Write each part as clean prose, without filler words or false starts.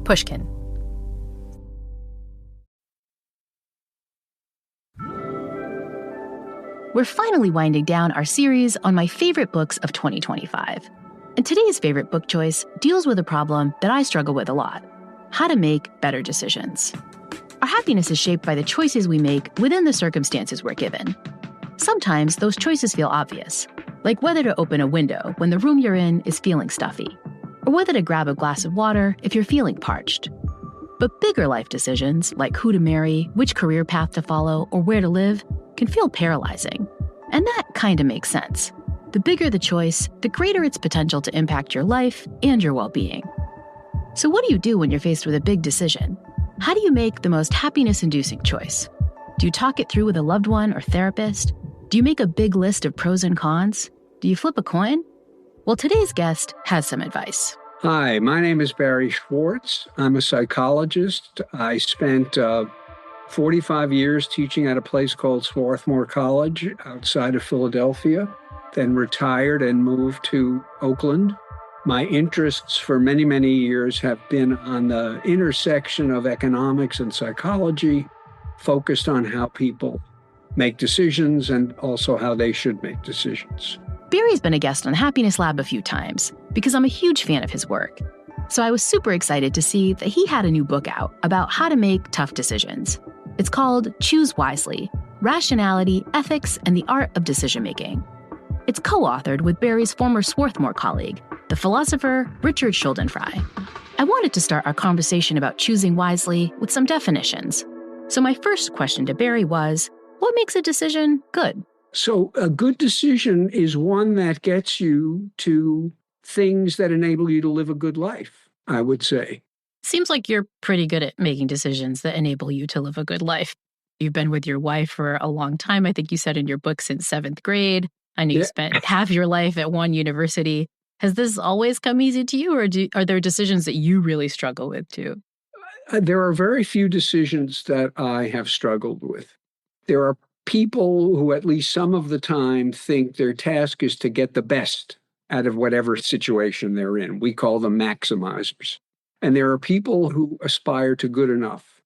Pushkin. We're finally winding down our series on my favorite books of 2025. And today's favorite book choice deals with a problem that I struggle with a lot: how to make better decisions. Our happiness is shaped by the choices we make within the circumstances we're given. Sometimes those choices feel obvious, like whether to open a window when the room you're in is feeling stuffy, or whether to grab a glass of water if you're feeling parched. But bigger life decisions, like who to marry, which career path to follow, or where to live, can feel paralyzing. And that kind of makes sense. The bigger the choice, the greater its potential to impact your life and your well-being. So what do you do when you're faced with a big decision? How do you make the most happiness-inducing choice? Do you talk it through with a loved one or therapist? Do you make a big list of pros and cons? Do you flip a coin? Well, today's guest has some advice. Hi, my name is Barry Schwartz. I'm a psychologist. I spent 45 years teaching at a place called Swarthmore College outside of Philadelphia, then retired and moved to Oakland. My interests for many, many years have been on the intersection of economics and psychology, focused on how people make decisions and also how they should make decisions. Barry's been a guest on Happiness Lab a few times because I'm a huge fan of his work. So I was super excited to see that he had a new book out about how to make tough decisions. It's called Choose Wisely: Rationality, Ethics, and the Art of Decision-Making. It's co-authored with Barry's former Swarthmore colleague, the philosopher Richard Schuldenfrei. I wanted to start our conversation about choosing wisely with some definitions. So my first question to Barry was, what makes a decision good? So a good decision is one that gets you to things that enable you to live a good life, I would say. Seems like you're pretty good at making decisions that enable you to live a good life. You've been with your wife for a long time. I think you said in your book since 7th grade. I know you spent half your life at one university. Has this always come easy to you, or are there decisions that you really struggle with too? There are very few decisions that I have struggled with. There are people who at least some of the time think their task is to get the best out of whatever situation they're in. We call them maximizers. And there are people who aspire to good enough.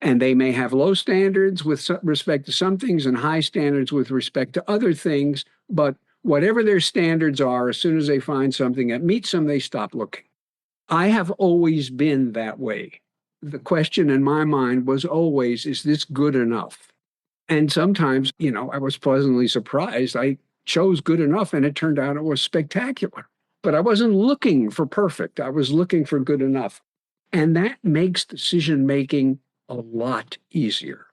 And they may have low standards with respect to some things and high standards with respect to other things. But whatever their standards are, as soon as they find something that meets them, they stop looking. I have always been that way. The question in my mind was always, is this good enough? And sometimes, I was pleasantly surprised. I chose good enough and it turned out it was spectacular. But I wasn't looking for perfect. I was looking for good enough. And that makes decision-making a lot easier.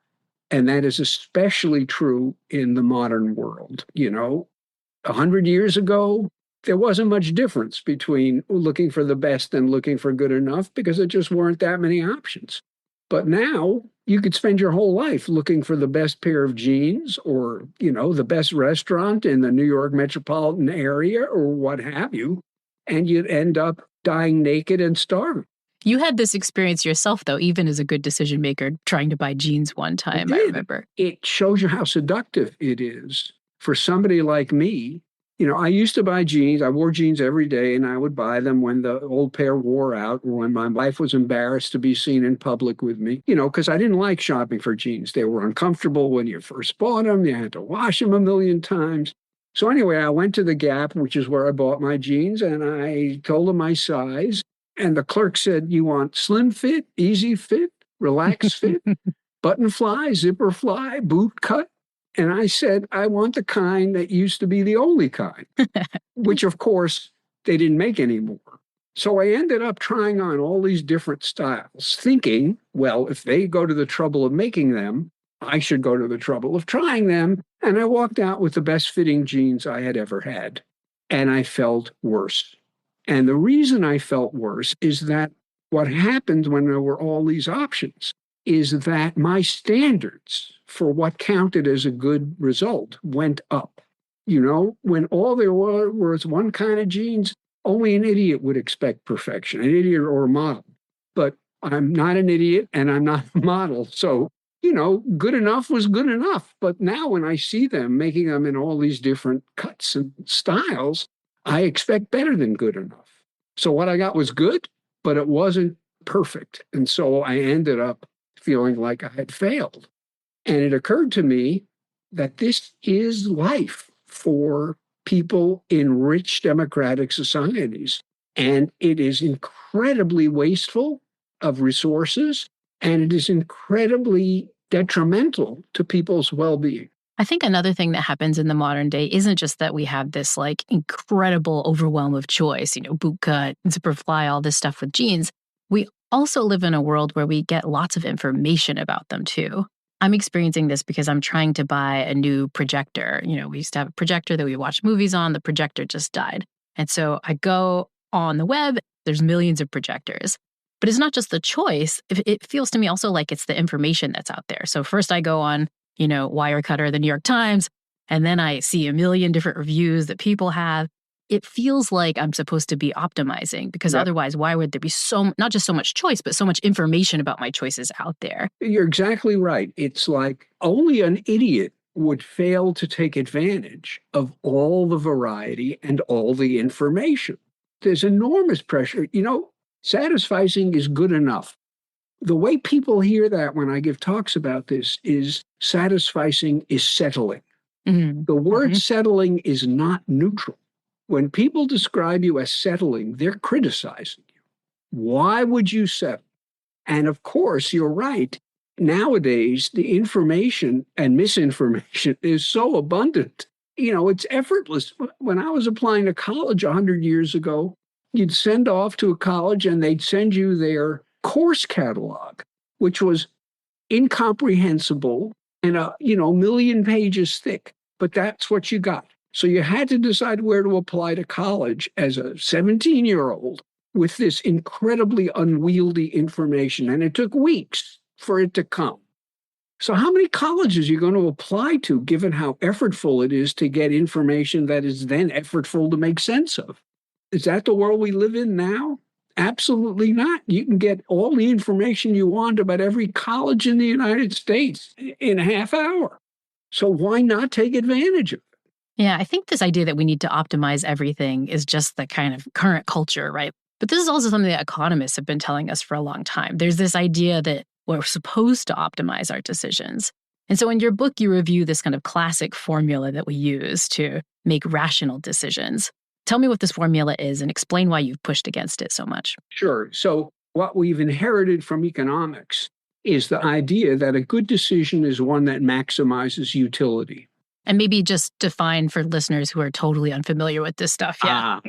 And that is especially true in the modern world. 100 years ago, there wasn't much difference between looking for the best and looking for good enough because there just weren't that many options. But now you could spend your whole life looking for the best pair of jeans or, the best restaurant in the New York metropolitan area or what have you, and you'd end up dying naked and starving. You had this experience yourself, though, even as a good decision maker, trying to buy jeans one time, I remember. It shows you how seductive it is for somebody like me. I used to buy jeans. I wore jeans every day, and I would buy them when the old pair wore out or when my wife was embarrassed to be seen in public with me, because I didn't like shopping for jeans. They were uncomfortable when you first bought them. You had to wash them a million times. So anyway, I went to the Gap, which is where I bought my jeans, and I told them my size. And the clerk said, you want slim fit, easy fit, relaxed fit, button fly, zipper fly, boot cut? And I said, I want the kind that used to be the only kind, which, of course, they didn't make anymore. So I ended up trying on all these different styles, thinking, well, if they go to the trouble of making them, I should go to the trouble of trying them. And I walked out with the best fitting jeans I had ever had. And I felt worse. And the reason I felt worse is that what happened when there were all these options is that my standards for what counted as a good result went up. When all there was one kind of jeans, only an idiot would expect perfection, an idiot or a model. But I'm not an idiot and I'm not a model. So, good enough was good enough. But now when I see them making them in all these different cuts and styles, I expect better than good enough. So what I got was good, but it wasn't perfect. And so I ended up feeling like I had failed. And it occurred to me that this is life for people in rich democratic societies. And it is incredibly wasteful of resources, and it is incredibly detrimental to people's well-being. I think another thing that happens in the modern day isn't just that we have this like incredible overwhelm of choice, boot cut, zipper fly, all this stuff with jeans. We also live in a world where we get lots of information about them too. I'm experiencing this because I'm trying to buy a new projector. We used to have a projector that we watched movies on. The projector just died. And so I go on the web, there's millions of projectors. But it's not just the choice. It feels to me also like it's the information that's out there. So first I go on Wirecutter, the New York Times, and then I see a million different reviews that people have. It feels like I'm supposed to be optimizing because otherwise, why would there be not just so much choice, but so much information about my choices out there? You're exactly right. It's like only an idiot would fail to take advantage of all the variety and all the information. There's enormous pressure. Satisficing is good enough. The way people hear that when I give talks about this is satisficing is settling. Mm-hmm. The word settling is not neutral. When people describe you as settling, they're criticizing you. Why would you settle? And of course, you're right. Nowadays, the information and misinformation is so abundant. It's effortless. When I was applying to college 100 years ago, you'd send off to a college and they'd send you their course catalog, which was incomprehensible and a million pages thick, but that's what you got. So you had to decide where to apply to college as a 17-year-old with this incredibly unwieldy information, and it took weeks for it to come. So how many colleges are you going to apply to, given how effortful it is to get information that is then effortful to make sense of? Is that the world we live in now? Absolutely not. You can get all the information you want about every college in the United States in a half hour. So why not take advantage of it? Yeah, I think this idea that we need to optimize everything is just the kind of current culture, right? But this is also something that economists have been telling us for a long time. There's this idea that we're supposed to optimize our decisions. And so in your book, you review this kind of classic formula that we use to make rational decisions. Tell me what this formula is and explain why you've pushed against it so much. Sure. So what we've inherited from economics is the idea that a good decision is one that maximizes utility. And maybe just define for listeners who are totally unfamiliar with this stuff. Yeah.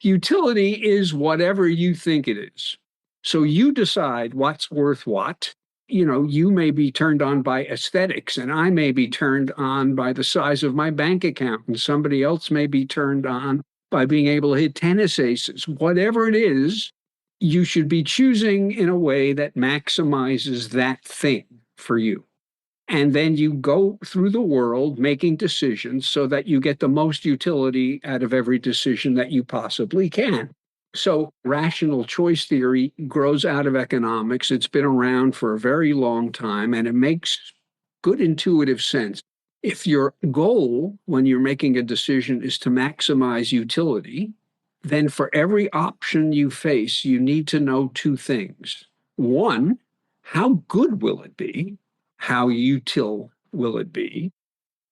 Utility is whatever you think it is. So you decide what's worth what. You may be turned on by aesthetics, and I may be turned on by the size of my bank account, and somebody else may be turned on by being able to hit tennis aces. Whatever it is, you should be choosing in a way that maximizes that thing for you. And then you go through the world making decisions so that you get the most utility out of every decision that you possibly can. So rational choice theory grows out of economics. It's been around for a very long time, and it makes good intuitive sense. If your goal when you're making a decision is to maximize utility, then for every option you face, you need to know two things. One, how good will it be? How util will it be?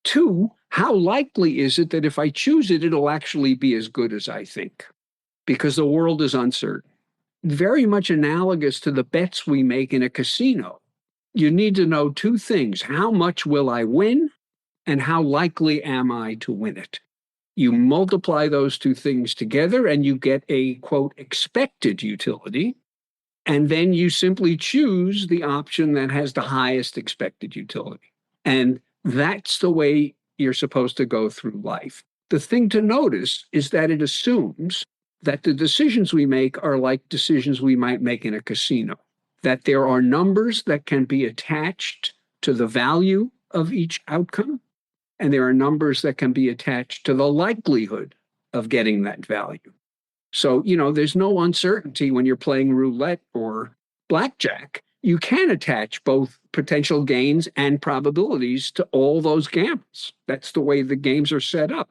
Two, how likely is it that if I choose it, it'll actually be as good as I think? Because the world is uncertain. Very much analogous to the bets we make in a casino. You need to know two things. How much will I win? And how likely am I to win it? You multiply those two things together and you get a, quote, expected utility. And then you simply choose the option that has the highest expected utility. And that's the way you're supposed to go through life. The thing to notice is that it assumes that the decisions we make are like decisions we might make in a casino, that there are numbers that can be attached to the value of each outcome, and there are numbers that can be attached to the likelihood of getting that value. So, there's no uncertainty when you're playing roulette or blackjack. You can attach both potential gains and probabilities to all those gambles. That's the way the games are set up.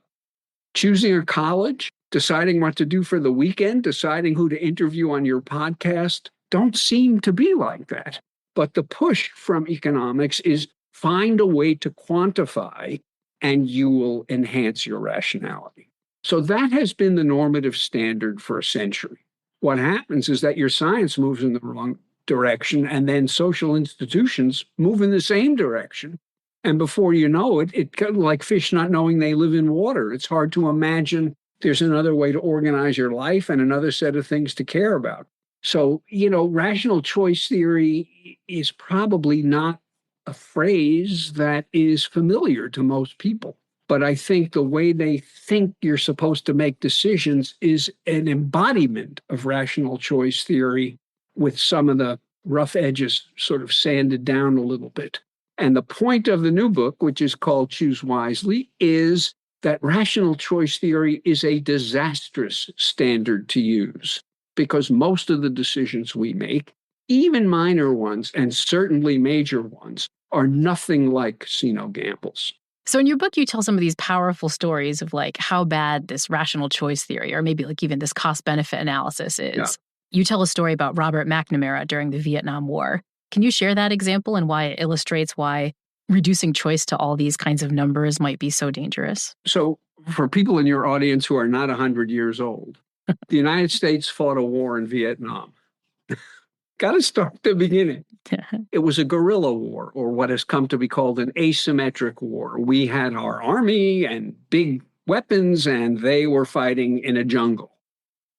Choosing a college, deciding what to do for the weekend, deciding who to interview on your podcast, don't seem to be like that. But the push from economics is find a way to quantify and you will enhance your rationality. So that has been the normative standard for a century. What happens is that your science moves in the wrong direction, and then social institutions move in the same direction. And before you know it, it's kind of like fish not knowing they live in water. It's hard to imagine there's another way to organize your life and another set of things to care about. So, rational choice theory is probably not a phrase that is familiar to most people. But I think the way they think you're supposed to make decisions is an embodiment of rational choice theory with some of the rough edges sort of sanded down a little bit. And the point of the new book, which is called Choose Wisely, is that rational choice theory is a disastrous standard to use because most of the decisions we make, even minor ones and certainly major ones, are nothing like casino gambles. So in your book, you tell some of these powerful stories of like how bad this rational choice theory, or maybe like even this cost-benefit analysis is. Yeah. You tell a story about Robert McNamara during the Vietnam War. Can you share that example and why it illustrates why reducing choice to all these kinds of numbers might be so dangerous? So for people in your audience who are not 100 years old, the United States fought a war in Vietnam. Got to start at the beginning. It was a guerrilla war, or what has come to be called an asymmetric war. We had our army and big weapons, and they were fighting in a jungle.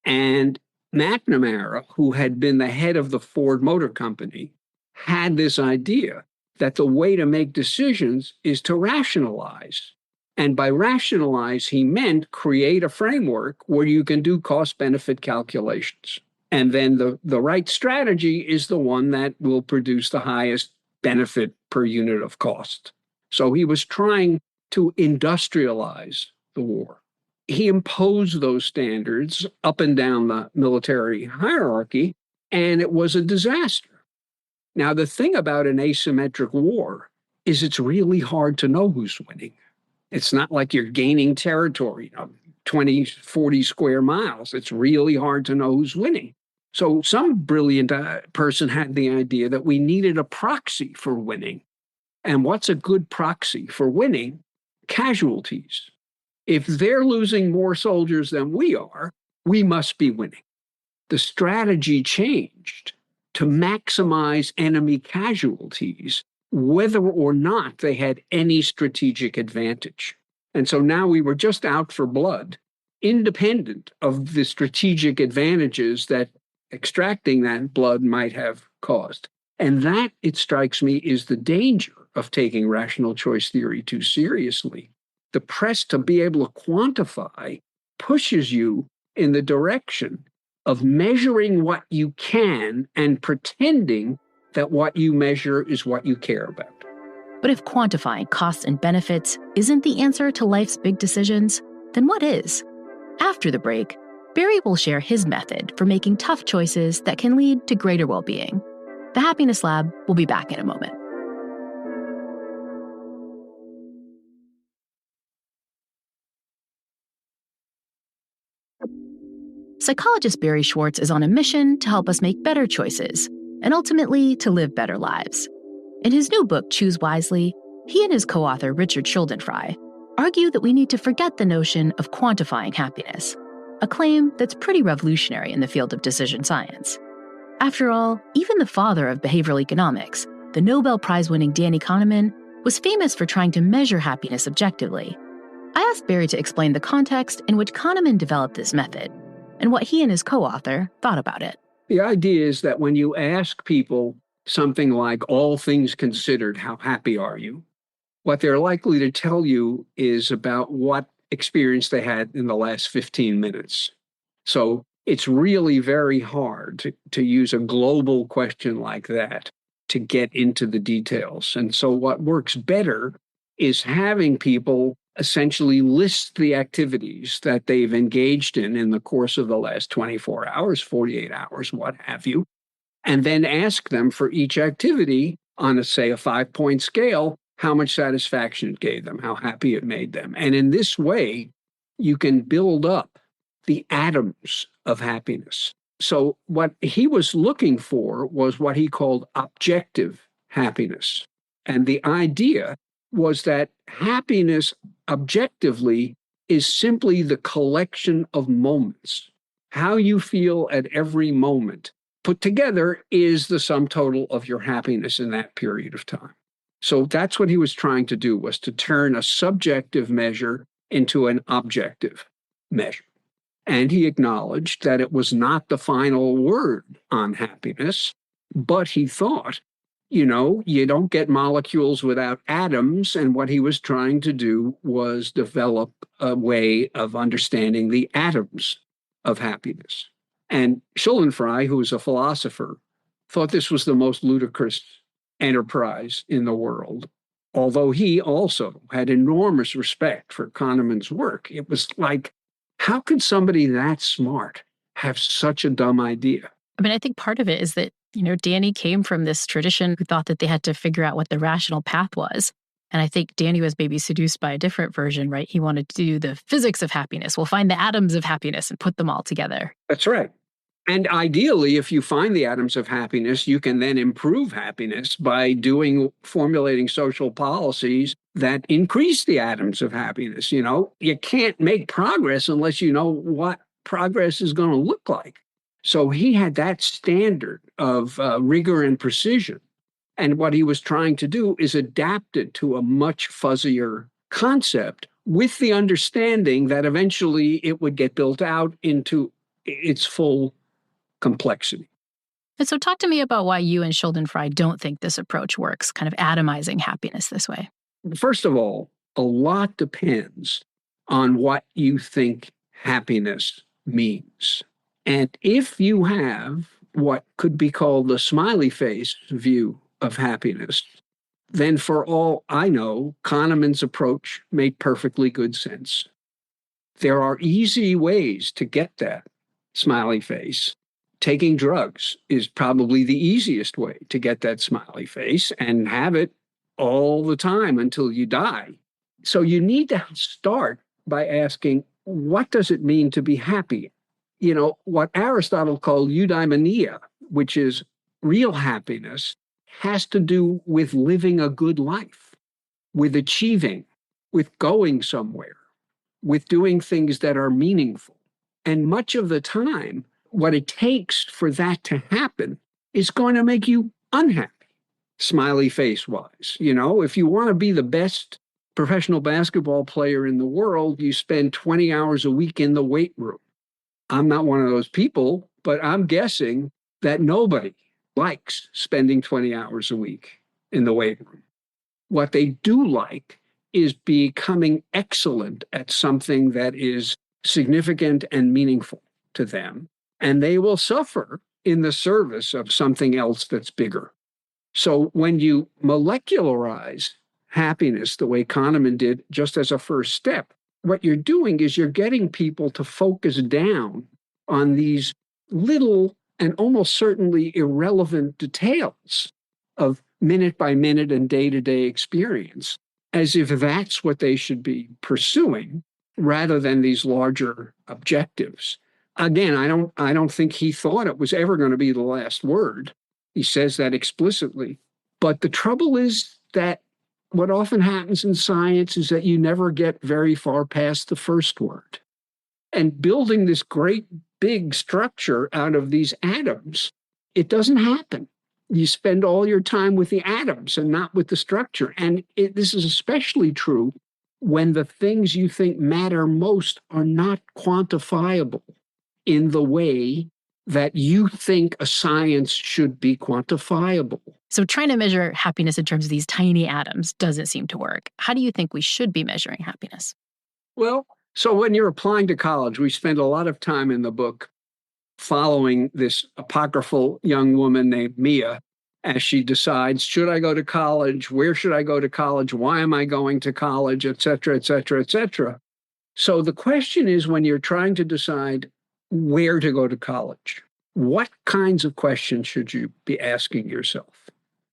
And McNamara, who had been the head of the Ford Motor Company, had this idea that the way to make decisions is to rationalize. And by rationalize, he meant create a framework where you can do cost-benefit calculations. And then the right strategy is the one that will produce the highest benefit per unit of cost. So he was trying to industrialize the war. He imposed those standards up and down the military hierarchy, and it was a disaster. Now, the thing about an asymmetric war is it's really hard to know who's winning. It's not like you're gaining territory, 20, 40 square miles. It's really hard to know who's winning. So some brilliant person had the idea that we needed a proxy for winning. And what's a good proxy for winning? Casualties. If they're losing more soldiers than we are, we must be winning. The strategy changed to maximize enemy casualties, whether or not they had any strategic advantage. And so now we were just out for blood, independent of the strategic advantages that extracting that blood might have caused. And that, it strikes me, is the danger of taking rational choice theory too seriously. The press to be able to quantify pushes you in the direction of measuring what you can and pretending that what you measure is what you care about. But if quantifying costs and benefits isn't the answer to life's big decisions, then what is? After the break, Barry will share his method for making tough choices that can lead to greater well-being. The Happiness Lab will be back in a moment. Psychologist Barry Schwartz is on a mission to help us make better choices and ultimately to live better lives. In his new book, Choose Wisely, he and his co-author, Richard Schuldenfrei, argue that we need to forget the notion of quantifying happiness, a claim that's pretty revolutionary in the field of decision science. After all, even the father of behavioral economics, the Nobel Prize-winning Danny Kahneman, was famous for trying to measure happiness objectively. I asked Barry to explain the context in which Kahneman developed this method and what he and his co-author thought about it. The idea is that when you ask people something like, all things considered, how happy are you? What they're likely to tell you is about what experience they had in the last 15 minutes. So it's really very hard to use a global question like that to get into the details. And so what works better is having people essentially list the activities that they've engaged in the course of the last 24 hours, 48 hours, what have you, and then ask them for each activity on a 5-point scale, how much satisfaction it gave them, how happy it made them. And in this way, you can build up the atoms of happiness. So what he was looking for was what he called objective happiness. And the idea was that happiness objectively is simply the collection of moments. How you feel at every moment put together is the sum total of your happiness in that period of time. So that's what he was trying to do, was to turn a subjective measure into an objective measure. And he acknowledged that it was not the final word on happiness, but he thought, you don't get molecules without atoms. And what he was trying to do was develop a way of understanding the atoms of happiness. And Schuldenfrei, who was a philosopher, thought this was the most ludicrous enterprise in the world. Although he also had enormous respect for Kahneman's work. It was like, how could somebody that smart have such a dumb idea? I mean, I think part of it is that, Danny came from this tradition who thought that they had to figure out what the rational path was. And I think Danny was maybe seduced by a different version, right? He wanted to do the physics of happiness. We'll find the atoms of happiness and put them all together. That's right. And ideally, if you find the atoms of happiness, you can then improve happiness by formulating social policies that increase the atoms of happiness. You can't make progress unless you know what progress is going to look like. So he had that standard of rigor and precision. And what he was trying to do is adapt it to a much fuzzier concept with the understanding that eventually it would get built out into its full complexity. And so talk to me about why you and Schuldenfrei don't think this approach works, kind of atomizing happiness this way. First of all, a lot depends on what you think happiness means. And if you have what could be called the smiley face view of happiness, then for all I know, Kahneman's approach made perfectly good sense. There are easy ways to get that smiley face. Taking drugs is probably the easiest way to get that smiley face and have it all the time until you die. So you need to start by asking, what does it mean to be happy? What Aristotle called eudaimonia, which is real happiness, has to do with living a good life, with achieving, with going somewhere, with doing things that are meaningful. And much of the time, what it takes for that to happen is going to make you unhappy, smiley face wise. If you want to be the best professional basketball player in the world, you spend 20 hours a week in the weight room. I'm not one of those people, but I'm guessing that nobody likes spending 20 hours a week in the weight room. What they do like is becoming excellent at something that is significant and meaningful to them. And they will suffer in the service of something else that's bigger. So when you molecularize happiness the way Kahneman did, just as a first step, what you're doing is you're getting people to focus down on these little and almost certainly irrelevant details of minute by minute and day-to-day experience, as if that's what they should be pursuing rather than these larger objectives. Again, I don't think he thought it was ever going to be the last word. He says that explicitly. But the trouble is that what often happens in science is that you never get very far past the first word. And building this great big structure out of these atoms, it doesn't happen. You spend all your time with the atoms and not with the structure. And this is especially true when the things you think matter most are not quantifiable in the way that you think a science should be quantifiable. So trying to measure happiness in terms of these tiny atoms doesn't seem to work. How do you think we should be measuring happiness? Well, so when you're applying to college, we spend a lot of time in the book following this apocryphal young woman named Mia as she decides, should I go to college? Where should I go to college? Why am I going to college? Et cetera, et cetera, et cetera. So the question is, when you're trying to decide where to go to college, what kinds of questions should you be asking yourself?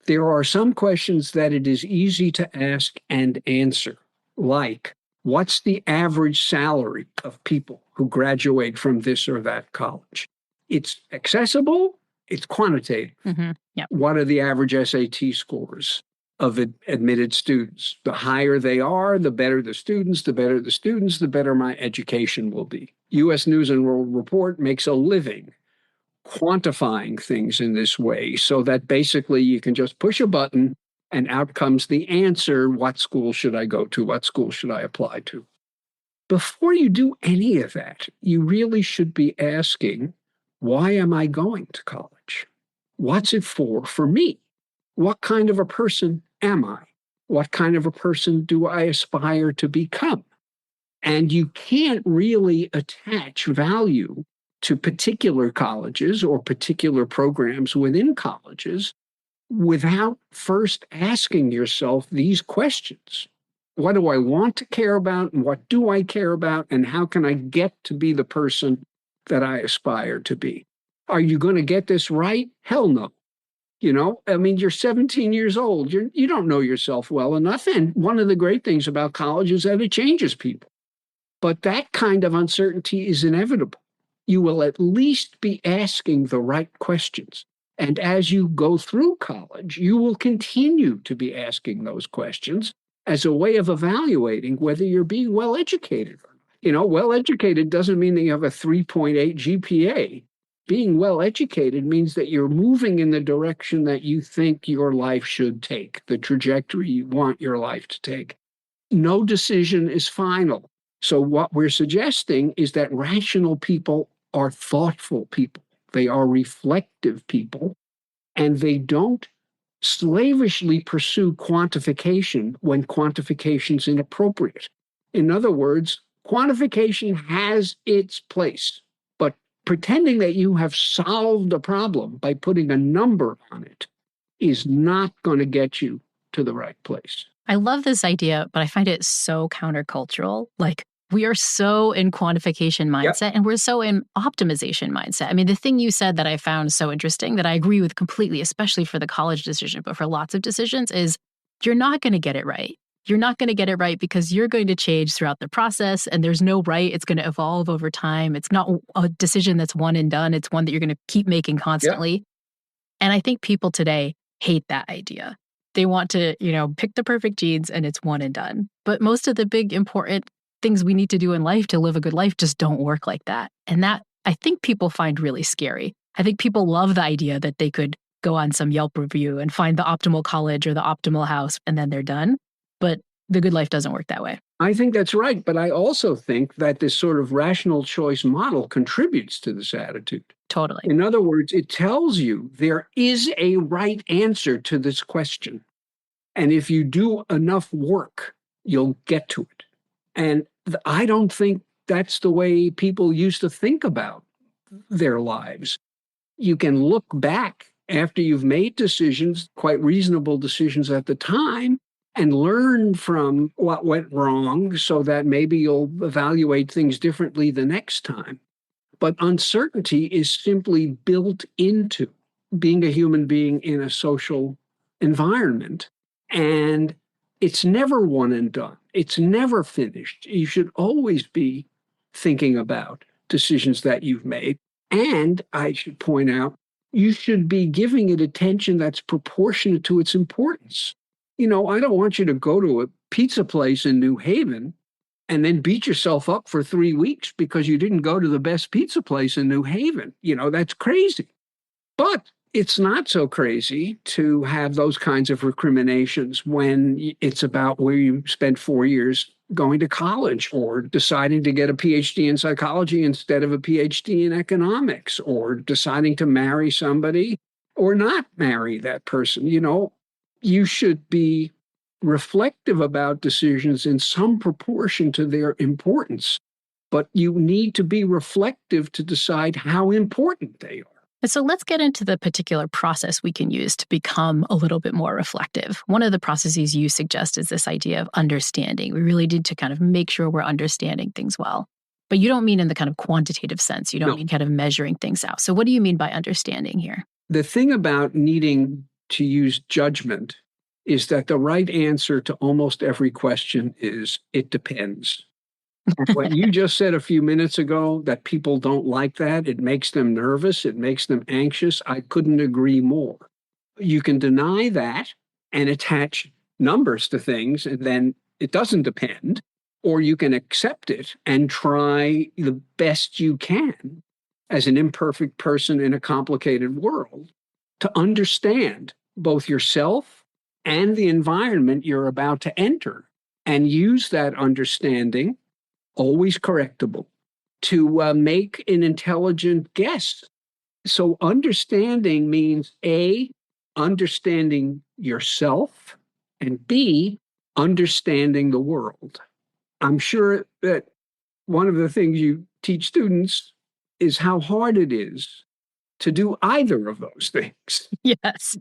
There are some questions that it is easy to ask and answer, like, what's the average salary of people who graduate from this or that college? It's accessible, it's quantitative. Mm-hmm. Yep. What are the average SAT scores of admitted students? The higher they are, the better the students, the better the students, the better my education will be. U.S. News and World Report makes a living quantifying things in this way so that basically you can just push a button and out comes the answer. What school should I go to? What school should I apply to? Before you do any of that, you really should be asking, why am I going to college? What's it for me? What kind of a person am I? What kind of a person do I aspire to become? And you can't really attach value to particular colleges or particular programs within colleges without first asking yourself these questions. What do I want to care about? And what do I care about? And how can I get to be the person that I aspire to be? Are you going to get this right? Hell no. I mean, you're 17 years old. You don't know yourself well enough. And one of the great things about college is that it changes people. But that kind of uncertainty is inevitable. You will at least be asking the right questions. And as you go through college, you will continue to be asking those questions as a way of evaluating whether you're being well educated or not. Well educated doesn't mean that you have a 3.8 GPA. Being well educated means that you're moving in the direction that you think your life should take, the trajectory you want your life to take. No decision is final. So what we're suggesting is that rational people are thoughtful people. They are reflective people, and they don't slavishly pursue quantification when quantification is inappropriate. In other words, quantification has its place, but pretending that you have solved a problem by putting a number on it is not going to get you to the right place. I love this idea, but I find it so countercultural. Like, we are so in quantification mindset and we're so in optimization mindset. I mean, the thing you said that I found so interesting that I agree with completely, especially for the college decision, but for lots of decisions, is you're not going to get it right. You're not going to get it right because you're going to change throughout the process and there's no right. It's going to evolve over time. It's not a decision that's one and done. It's one that you're going to keep making constantly. And I think people today hate that idea. They want to, pick the perfect genes and it's one and done. But most of the big important things we need to do in life to live a good life just don't work like that. And that I think people find really scary. I think people love the idea that they could go on some Yelp review and find the optimal college or the optimal house and then they're done. But the good life doesn't work that way. I think that's right. But I also think that this sort of rational choice model contributes to this attitude. Totally. In other words, it tells you there is a right answer to this question. And if you do enough work, you'll get to it. And I don't think that's the way people used to think about their lives. You can look back after you've made decisions, quite reasonable decisions at the time, and learn from what went wrong so that maybe you'll evaluate things differently the next time. But uncertainty is simply built into being a human being in a social environment. And it's never one and done. It's never finished. You should always be thinking about decisions that you've made. And I should point out, you should be giving it attention that's proportionate to its importance. I don't want you to go to a pizza place in New Haven and then beat yourself up for 3 weeks because you didn't go to the best pizza place in New Haven. That's crazy. But it's not so crazy to have those kinds of recriminations when it's about where you spent 4 years going to college or deciding to get a PhD in psychology instead of a PhD in economics or deciding to marry somebody or not marry that person. You should be reflective about decisions in some proportion to their importance, but you need to be reflective to decide how important they are. And so let's get into the particular process we can use to become a little bit more reflective. One of the processes you suggest is this idea of understanding. We really need to kind of make sure we're understanding things well. But you don't mean in the kind of quantitative sense. You don't mean kind of measuring things out. So what do you mean by understanding here? The thing about needing to use judgment is that the right answer to almost every question is, it depends. And what you just said a few minutes ago, that people don't like that, it makes them nervous, it makes them anxious. I couldn't agree more. You can deny that and attach numbers to things, and then it doesn't depend, or you can accept it and try the best you can as an imperfect person in a complicated world to understand both yourself and the environment you're about to enter, and use that understanding, always correctable, to make an intelligent guess. So understanding means A, understanding yourself, and B, understanding the world. I'm sure that one of the things you teach students is how hard it is to do either of those things. Yes.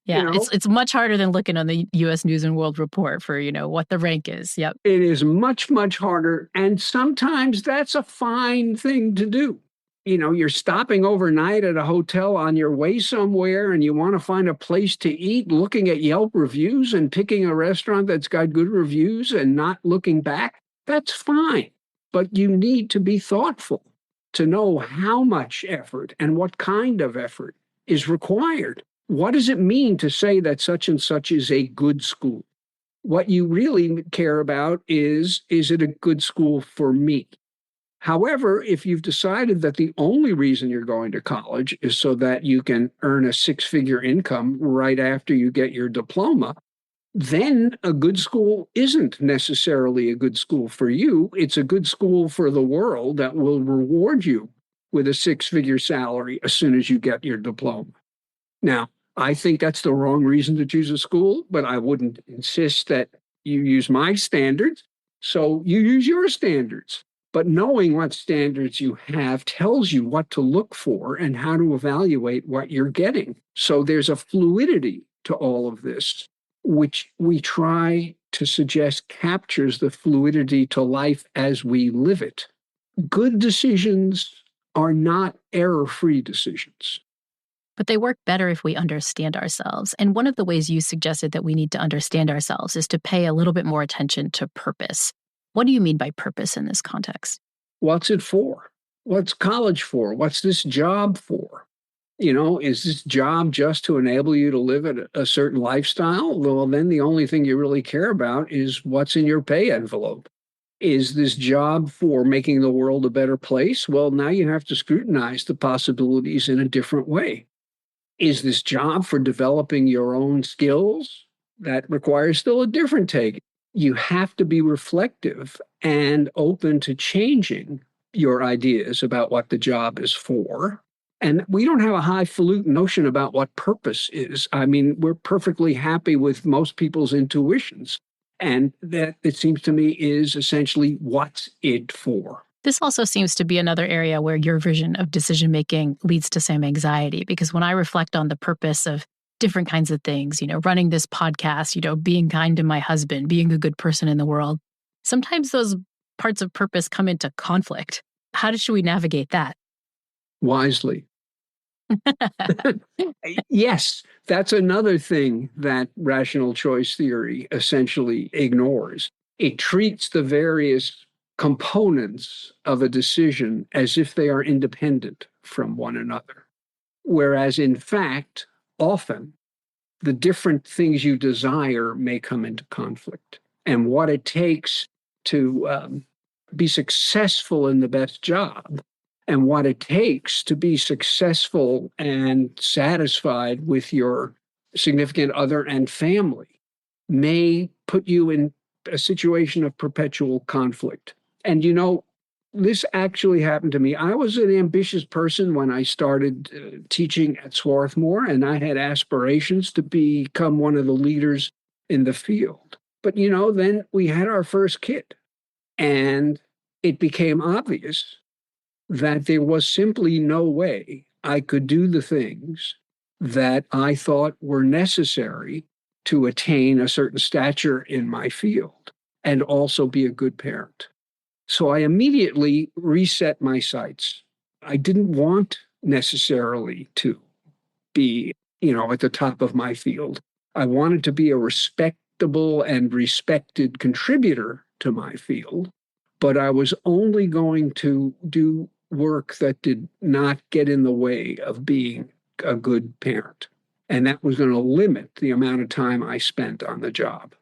You Yeah, know, it's much harder than looking on the U.S. News and World Report for, what the rank is. Yep. it is much, much harder. And sometimes that's a fine thing to do. You're stopping overnight at a hotel on your way somewhere and you want to find a place to eat, looking at Yelp reviews and picking a restaurant that's got good reviews and not looking back. That's fine. But you need to be thoughtful to know how much effort and what kind of effort is required. What does it mean to say that such and such is a good school? What you really care about is it a good school for me? However, if you've decided that the only reason you're going to college is so that you can earn a six-figure income right after you get your diploma, then a good school isn't necessarily a good school for you. It's a good school for the world that will reward you with a six-figure salary as soon as you get your diploma. Now, I think that's the wrong reason to choose a school, but I wouldn't insist that you use my standards. So you use your standards. But knowing what standards you have tells you what to look for and how to evaluate what you're getting. So there's a fluidity to all of this, which we try to suggest captures the fluidity to life as we live it. Good decisions are not error-free decisions. But they work better if we understand ourselves. And one of the ways you suggested that we need to understand ourselves is to pay a little bit more attention to purpose. What do you mean by purpose in this context? What's it for? What's college for? What's this job for? Is this job just to enable you to live at a certain lifestyle? Well, then the only thing you really care about is what's in your pay envelope. Is this job for making the world a better place? Well, now you have to scrutinize the possibilities in a different way. Is this job for developing your own skills? That requires still a different take. You have to be reflective and open to changing your ideas about what the job is for. And we don't have a highfalutin notion about what purpose is. I mean, we're perfectly happy with most people's intuitions. And that, it seems to me, is essentially what's it for. This also seems to be another area where your vision of decision-making leads to some anxiety, because when I reflect on the purpose of different kinds of things, running this podcast, being kind to my husband, being a good person in the world, sometimes those parts of purpose come into conflict. How should we navigate that? Wisely. Yes, that's another thing that rational choice theory essentially ignores. It treats the various components of a decision as if they are independent from one another. Whereas, in fact, often the different things you desire may come into conflict. And what it takes to be successful in the best job, and what it takes to be successful and satisfied with your significant other and family, may put you in a situation of perpetual conflict. And this actually happened to me. I was an ambitious person when I started teaching at Swarthmore, and I had aspirations to become one of the leaders in the field. But, then we had our first kid, and it became obvious that there was simply no way I could do the things that I thought were necessary to attain a certain stature in my field and also be a good parent. So I immediately reset my sights. I didn't want necessarily to be, at the top of my field. I wanted to be a respectable and respected contributor to my field, but I was only going to do work that did not get in the way of being a good parent. And that was going to limit the amount of time I spent on the job.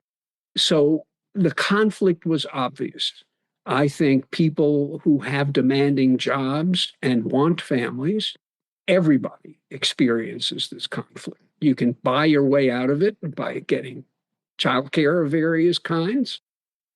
So the conflict was obvious. I think people who have demanding jobs and want families, everybody experiences this conflict. You can buy your way out of it by getting childcare of various kinds.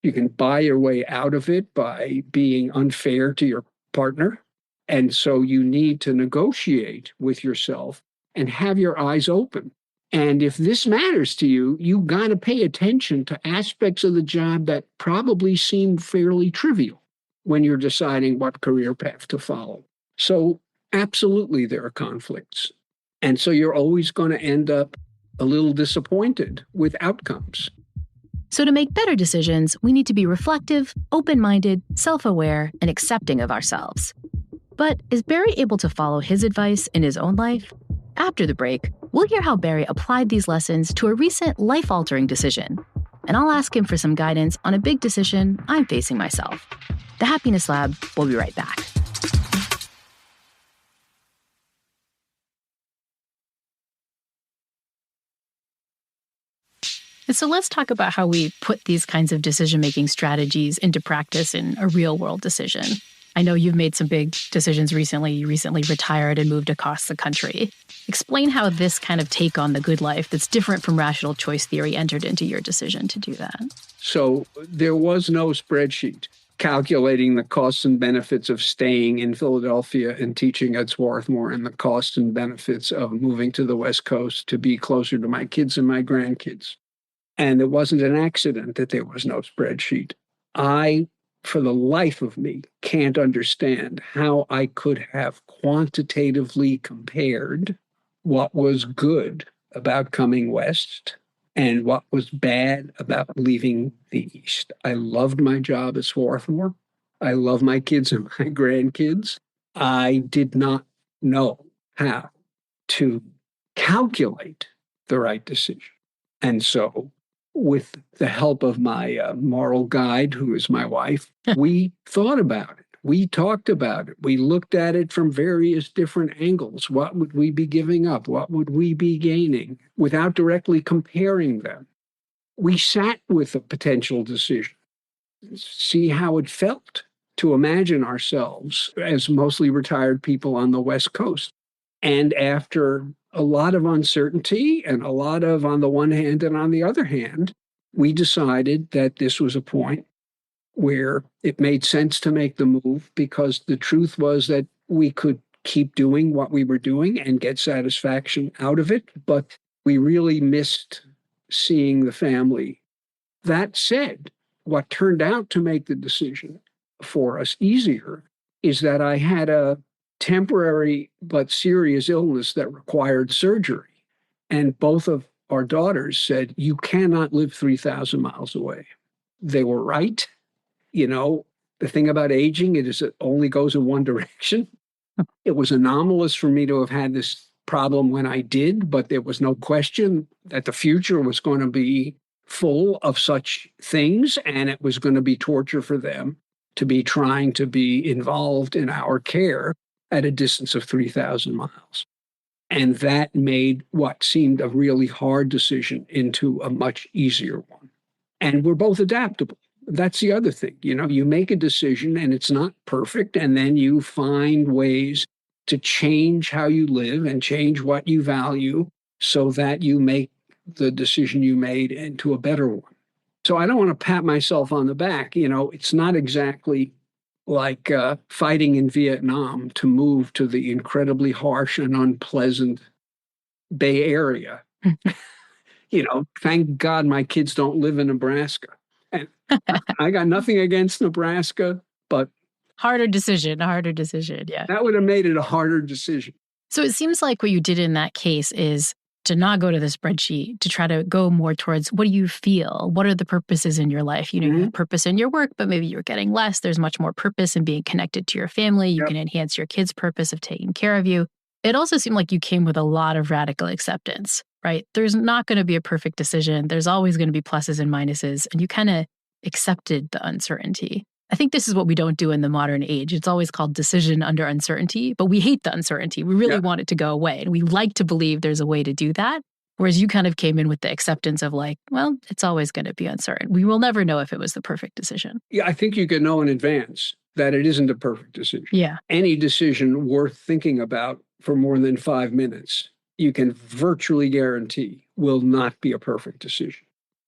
You can buy your way out of it by being unfair to your partner. And so you need to negotiate with yourself and have your eyes open. And if this matters to you, you got to pay attention to aspects of the job that probably seem fairly trivial when you're deciding what career path to follow. So absolutely, there are conflicts. And so you're always going to end up a little disappointed with outcomes. So to make better decisions, we need to be reflective, open-minded, self-aware, and accepting of ourselves. But is Barry able to follow his advice in his own life? After the break, we'll hear how Barry applied these lessons to a recent life-altering decision. And I'll ask him for some guidance on a big decision I'm facing myself. The Happiness Lab will be right back. So let's talk about how we put these kinds of decision-making strategies into practice in a real-world decision. I know you've made some big decisions recently. You recently retired and moved across the country. Explain how this kind of take on the good life that's different from rational choice theory entered into your decision to do that. So there was no spreadsheet calculating the costs and benefits of staying in Philadelphia and teaching at Swarthmore and the costs and benefits of moving to the West Coast to be closer to my kids and my grandkids. And it wasn't an accident that there was no spreadsheet. I, for the life of me, can't understand how I could have quantitatively compared what was good about coming west and what was bad about leaving the East. I loved my job at Swarthmore. I love my kids and my grandkids. I did not know how to calculate the right decision. And so, with the help of my moral guide, who is my wife, we thought about it. We talked about it. We looked at it from various different angles. What would we be giving up? What would we be gaining without directly comparing them? We sat with a potential decision, see how it felt to imagine ourselves as mostly retired people on the West Coast. And after a lot of uncertainty and a lot of on the one hand and on the other hand, we decided that this was a point where it made sense to make the move because the truth was that we could keep doing what we were doing and get satisfaction out of it, but we really missed seeing the family. That said, what turned out to make the decision for us easier is that I had a temporary but serious illness that required surgery. And both of our daughters said, you cannot live 3,000 miles away. They were right. You know, the thing about aging, it only goes in one direction. It was anomalous for me to have had this problem when I did, but there was no question that the future was going to be full of such things, and it was going to be torture for them to be trying to be involved in our care at a distance of 3,000 miles. And that made what seemed a really hard decision into a much easier one. And we're both adaptable. That's the other thing. You know, you make a decision and it's not perfect, and then you find ways to change how you live and change what you value so that you make the decision you made into a better one. So I don't want to pat myself on the back. You know, it's not exactly like fighting in Vietnam to move to the incredibly harsh and unpleasant Bay Area. You know, thank God my kids don't live in Nebraska. And I got nothing against Nebraska, but harder decision, yeah. That would have made it a harder decision. So it seems like what you did in that case is to not go to the spreadsheet, to try to go more towards what do you feel? What are the purposes in your life? You know, you have purpose in your work, but maybe you're getting less. There's much more purpose in being connected to your family. You can enhance your kids' purpose of taking care of you. It also seemed like you came with a lot of radical acceptance, right? There's not going to be a perfect decision. There's always going to be pluses and minuses. And you kind of accepted the uncertainty. I think this is what we don't do in the modern age. It's always called decision under uncertainty, but we hate the uncertainty. We really want it to go away. And we like to believe there's a way to do that. Whereas you kind of came in with the acceptance of like, well, it's always going to be uncertain. We will never know if it was the perfect decision. Yeah, I think you can know in advance that it isn't a perfect decision. Yeah. Any decision worth thinking about for more than 5 minutes, you can virtually guarantee will not be a perfect decision.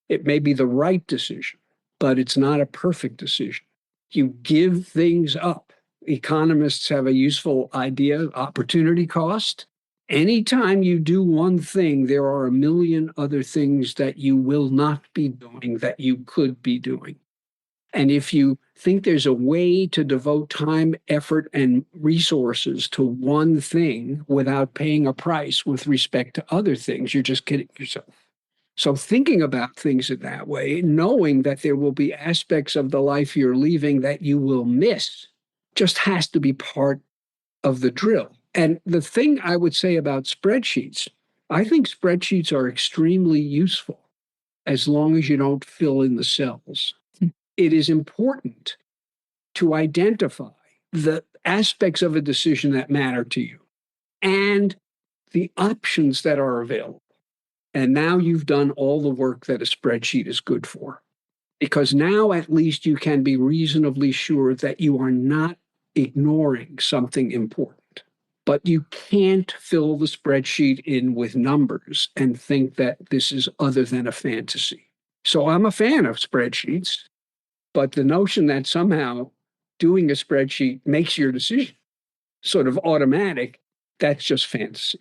It may be the right decision, but it's not a perfect decision. You give things up. Economists have a useful idea, opportunity cost. Anytime you do one thing, there are a million other things that you will not be doing that you could be doing. And if you think there's a way to devote time, effort, and resources to one thing without paying a price with respect to other things, you're just kidding yourself. So thinking about things in that way, knowing that there will be aspects of the life you're leaving that you will miss, just has to be part of the drill. And the thing I would say about spreadsheets, I think spreadsheets are extremely useful as long as you don't fill in the cells. It is important to identify the aspects of a decision that matter to you and the options that are available. And now you've done all the work that a spreadsheet is good for. Because now at least you can be reasonably sure that you are not ignoring something important. But you can't fill the spreadsheet in with numbers and think that this is other than a fantasy. So I'm a fan of spreadsheets, but the notion that somehow doing a spreadsheet makes your decision sort of automatic, that's just fantasy.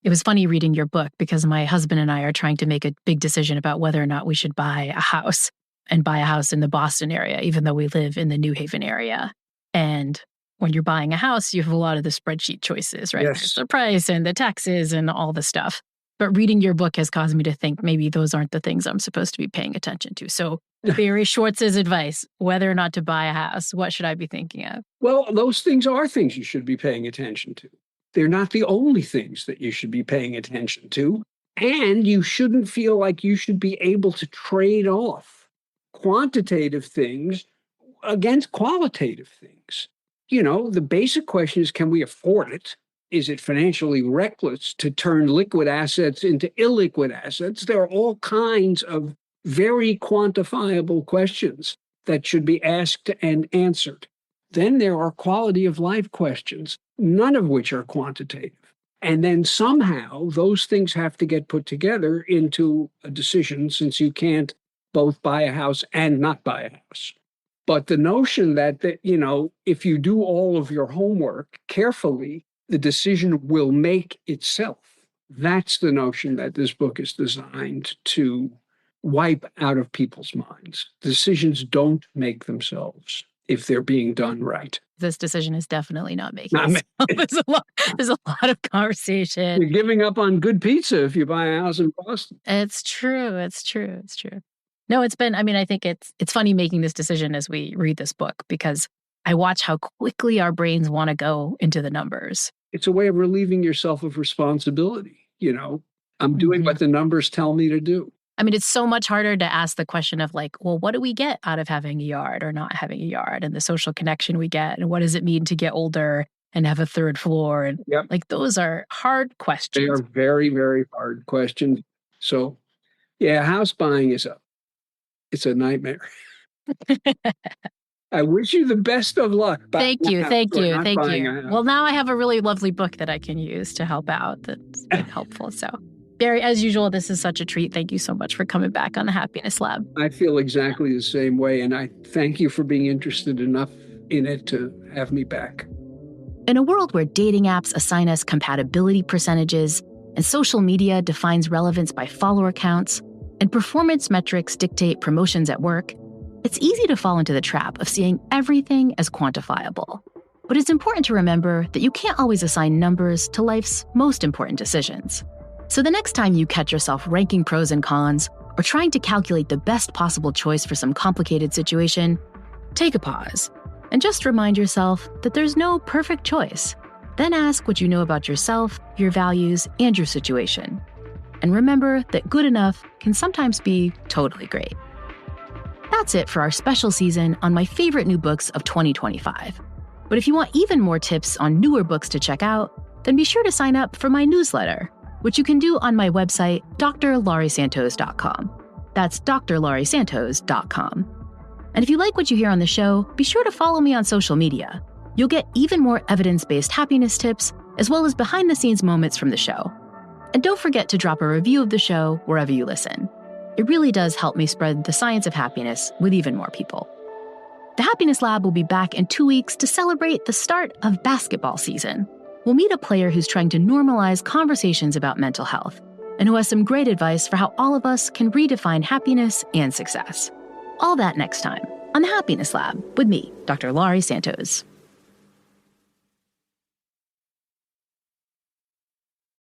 It was funny reading your book because my husband and I are trying to make a big decision about whether or not we should buy a house and buy a house in the Boston area, even though we live in the New Haven area. And when you're buying a house, you have a lot of the spreadsheet choices, right? Yes. There's the price and the taxes and all the stuff. But reading your book has caused me to think maybe those aren't the things I'm supposed to be paying attention to. So Barry Schwartz's advice, whether or not to buy a house, what should I be thinking of? Well, those things are things you should be paying attention to. They're not the only things that you should be paying attention to. And you shouldn't feel like you should be able to trade off quantitative things against qualitative things. You know, the basic question is, can we afford it? Is it financially reckless to turn liquid assets into illiquid assets? There are all kinds of very quantifiable questions that should be asked and answered. Then there are quality of life questions, none of which are quantitative. And then somehow those things have to get put together into a decision, since you can't both buy a house and not buy a house. But the notion that, if you do all of your homework carefully, the decision will make itself. That's the notion that this book is designed to wipe out of people's minds. Decisions don't make themselves if they're being done right. This decision is definitely not making itself. There's a lot of conversation. You're giving up on good pizza if you buy a house in Boston. It's true. No, I think it's funny making this decision as we read this book, because I watch how quickly our brains want to go into the numbers. It's a way of relieving yourself of responsibility. I'm doing what the numbers tell me to do. It's so much harder to ask the question of like, well, what do we get out of having a yard or not having a yard, and the social connection we get, and what does it mean to get older and have a third floor? And like, those are hard questions. They are very, very hard questions. So yeah, house buying it's a nightmare. I wish you the best of luck. Thank you. Well, now I have a really lovely book that I can use to help out. That's been helpful. So Barry, as usual, this is such a treat. Thank you so much for coming back on the Happiness Lab. I feel exactly the same way, and I thank you for being interested enough in it to have me back. In a world where dating apps assign us compatibility percentages, and social media defines relevance by follower counts, and performance metrics dictate promotions at work, it's easy to fall into the trap of seeing everything as quantifiable. But it's important to remember that you can't always assign numbers to life's most important decisions. So the next time you catch yourself ranking pros and cons, or trying to calculate the best possible choice for some complicated situation, take a pause and just remind yourself that there's no perfect choice. Then ask what you know about yourself, your values, and your situation. And remember that good enough can sometimes be totally great. That's it for our special season on my favorite new books of 2025. But if you want even more tips on newer books to check out, then be sure to sign up for my newsletter, which you can do on my website, drlauriesantos.com. That's drlauriesantos.com. And if you like what you hear on the show, be sure to follow me on social media. You'll get even more evidence-based happiness tips, as well as behind-the-scenes moments from the show. And don't forget to drop a review of the show wherever you listen. It really does help me spread the science of happiness with even more people. The Happiness Lab will be back in 2 weeks to celebrate the start of basketball season. We'll meet a player who's trying to normalize conversations about mental health, and who has some great advice for how all of us can redefine happiness and success. All that next time on The Happiness Lab with me, Dr. Laurie Santos.